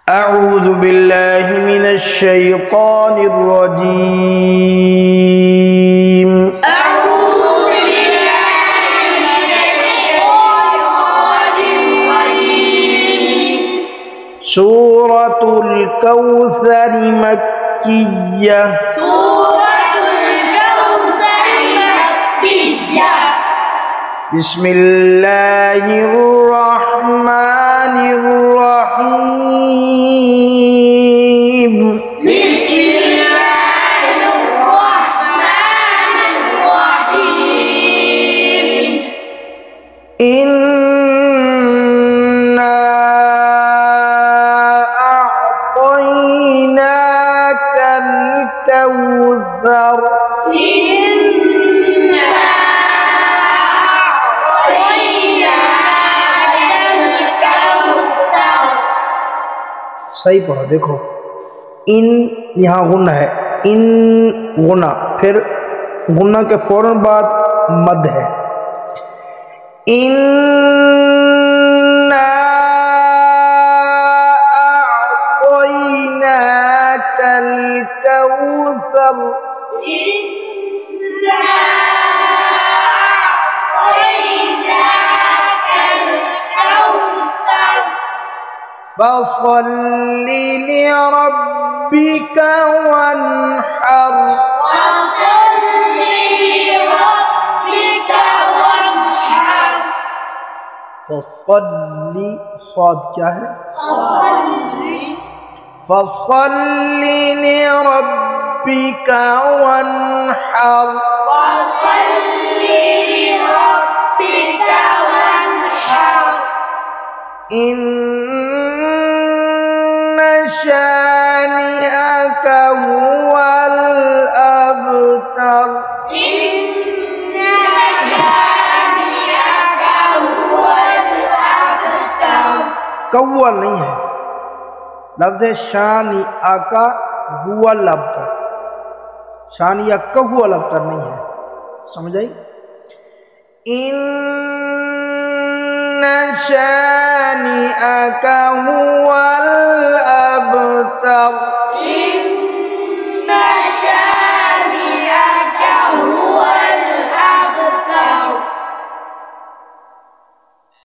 अऊज़ु बिल्लाहि मिनश शैतानिर रजीम। सूरतुल कौसर मक्किय्या। बिस्मिल्लाहिर रहमानिर रहीम। इन्ना अअतैनाकल कौसर। सही पढ़ो, देखो इन यहाँ गुन्ना है, इन गुन्ना, फिर गुन्ना के फौरन बाद मद है। इन्ना अअतैनाकल कौसर। फसल्लि लिरब्बिक वन्हर। फसल्लि स्वाद क्या है? फसल्लि लिरब्बिक वन्हर। इन्न शानिअक हुवल अबतर। कव्वल नहीं है, लफ्ज़ शानिअक हुवल अबतर, शानिअक हुवल अबतर नहीं है, समझ आई? इन्न शानिअक हुवल